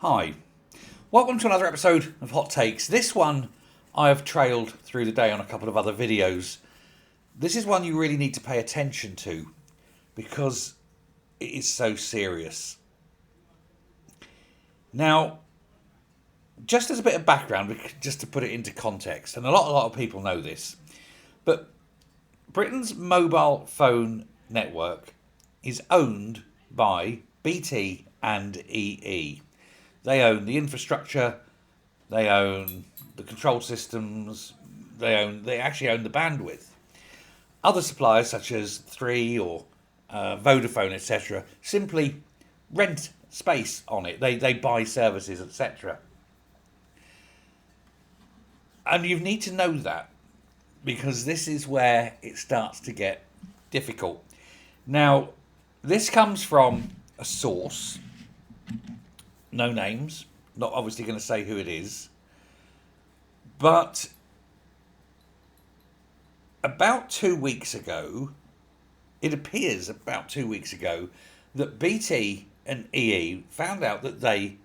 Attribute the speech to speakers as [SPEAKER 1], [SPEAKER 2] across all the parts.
[SPEAKER 1] Hi, welcome to another episode of Hot Takes. This one I have trailed through the day on a couple of other videos. This is one you really need to pay attention to because it is so serious. Now, just as a bit of background, just to put it into context, and a lot of people know this, but Britain's mobile phone network is owned by BT and EE. They own the infrastructure, they own the control systems, they actually own the bandwidth. Other suppliers such as Three or Vodafone, etc., simply rent space on it. They buy services, etc. And you need to know that because this is where it starts to get difficult. Now, this comes from a source, no names, not obviously going to say who it is, but about 2 weeks ago, it appears about 2 weeks ago, that BT and EE found out that they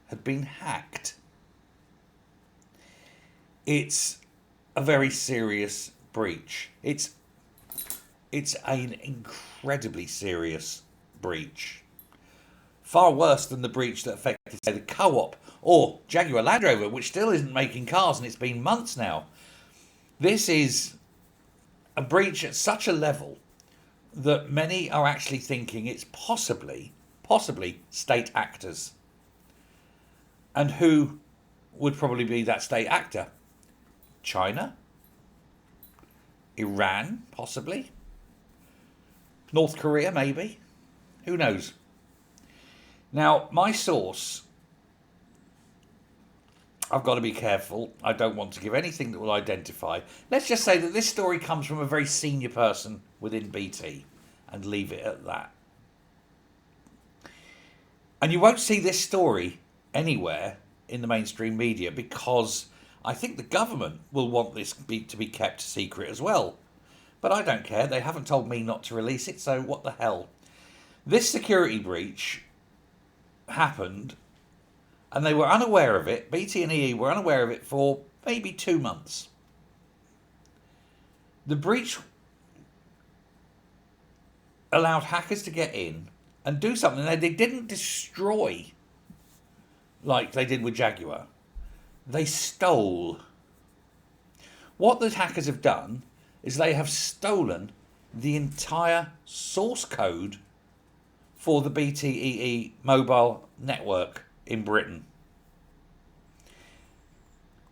[SPEAKER 1] had been hacked. It's a very serious breach. It's an incredibly serious breach. Far worse than the breach that affected, say, the Co-op or Jaguar Land Rover, which still isn't making cars, and it's been months now. This is a breach at such a level that many are actually thinking it's possibly state actors. And who would probably be that state actor? China? Iran, possibly? North Korea, maybe? Who knows? Now, my source, I've got to be careful. I don't want to give anything that will identify. Let's just say that this story comes from a very senior person within BT and leave it at that. And you won't see this story anywhere in the mainstream media because I think the government will want this to be kept secret as well. But I don't care. They haven't told me not to release it, so what the hell? This security breach happened and they were unaware of it. BT and EE were unaware of it for maybe 2 months. The breach allowed hackers to get in and do something. They didn't destroy like they did with Jaguar. They stole. What the hackers have done is they have stolen the entire source code for the BT-EE mobile network in Britain.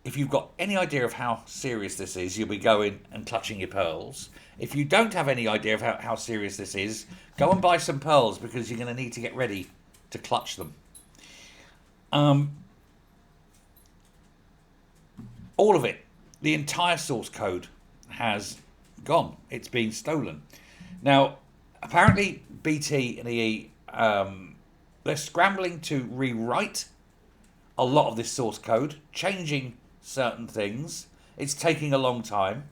[SPEAKER 1] If you've got any idea of how serious this is, you'll be going and clutching your pearls. If you don't have any idea of how serious this is, go and buy some pearls because you're going to need to get ready to clutch them. All of it, the entire source code has gone. It's been stolen. Now, apparently BT and EE, they're scrambling to rewrite a lot of this source code, changing certain things. It's taking a long time.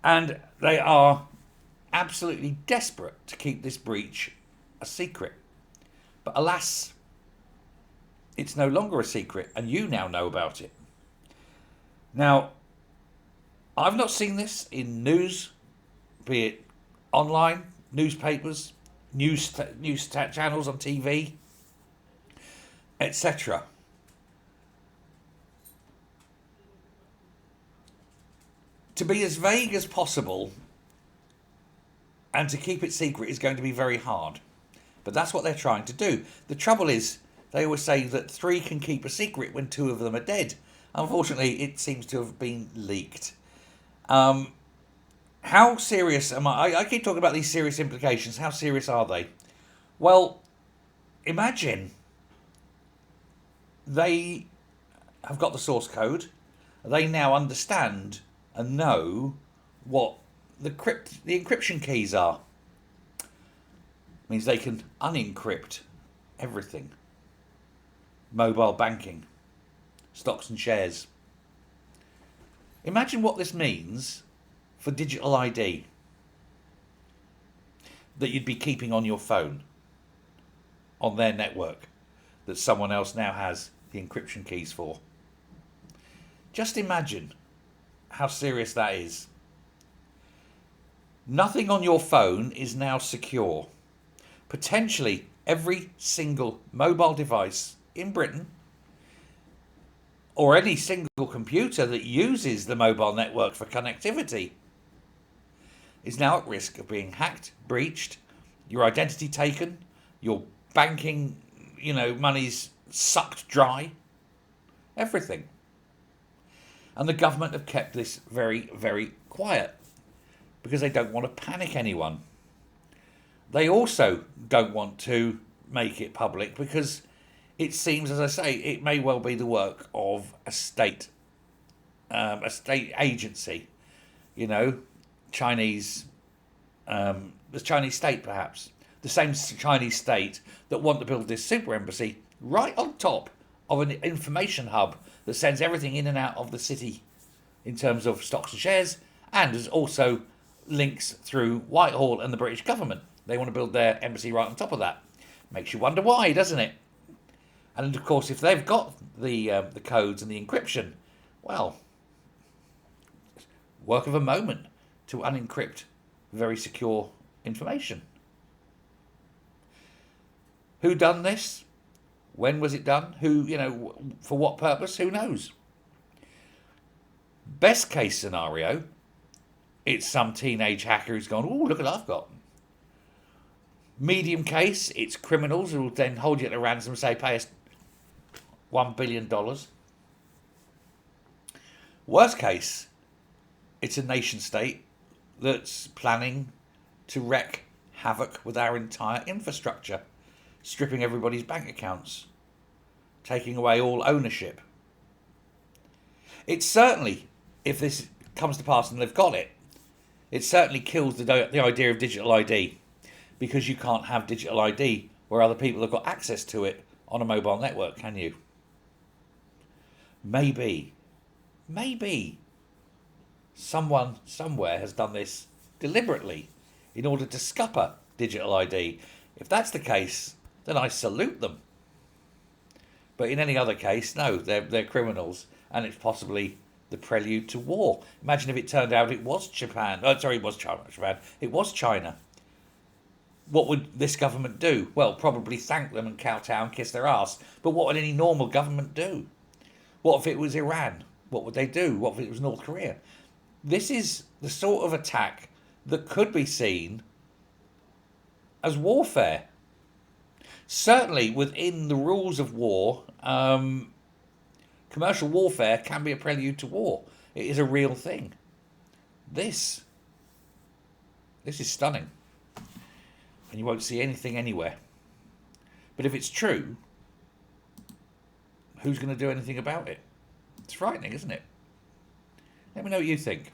[SPEAKER 1] And they are absolutely desperate to keep this breach a secret. But alas, it's no longer a secret, and you now know about it. Now, I've not seen this in news, be it online, newspapers, news channels on TV, etc. To be as vague as possible and to keep it secret is going to be very hard. But that's what they're trying to do. The trouble is, they always say that 3 can keep a secret when 2 of them are dead. Unfortunately, it seems to have been leaked. How serious am I? I keep talking about these serious implications. How serious are they? Well, imagine they have got the source code. They now understand and know what the encryption keys are. Means they can unencrypt everything. Mobile banking, stocks and shares. Imagine what this means for digital ID that you'd be keeping on your phone on their network. that someone else now has the encryption keys for. Just imagine how serious that is. Nothing on your phone is now secure. Potentially every single mobile device in Britain, or any single computer that uses the mobile network for connectivity, is now at risk of being hacked, breached, your identity taken, your banking, money's sucked dry, everything. And the government have kept this very, very quiet because they don't want to panic anyone. They also don't want to make it public because it seems, as I say, it may well be the work of a state agency, Chinese, the Chinese state perhaps, the same Chinese state that want to build this super embassy right on top of an information hub that sends everything in and out of the city in terms of stocks and shares, and has also links through Whitehall and the British government. They want to build their embassy right on top of that. Makes you wonder why, doesn't it? And of course, if they've got the codes and the encryption, well, work of a moment to unencrypt very secure information. Who done this? When was it done? Who, for what purpose? Who knows? Best case scenario, it's some teenage hacker who's gone, oh, look what I've got. Medium case, it's criminals who will then hold you at a ransom and say, pay us $1 billion. Worst case, it's a nation state that's planning to wreak havoc with our entire infrastructure, stripping everybody's bank accounts, taking away all ownership. It certainly, if this comes to pass and they've got it, it certainly kills the idea of digital ID, because you can't have digital ID where other people have got access to it on a mobile network, can you? Maybe someone somewhere has done this deliberately in order to scupper digital ID. If that's the case, then I salute them. But in any other case, no, they're criminals, and it's possibly the prelude to war. Imagine if it turned out it was Japan. Oh, sorry, it was Japan. It was China. What would this government do? Well, probably thank them and kowtow and kiss their ass. But what would any normal government do? What if it was Iran? What would they do? What if it was North Korea? This is the sort of attack that could be seen as warfare. Certainly within the rules of war, commercial warfare can be a prelude to war. It is a real thing. This is stunning. And you won't see anything anywhere. But if it's true, who's going to do anything about it? It's frightening, isn't it? Let me know what you think.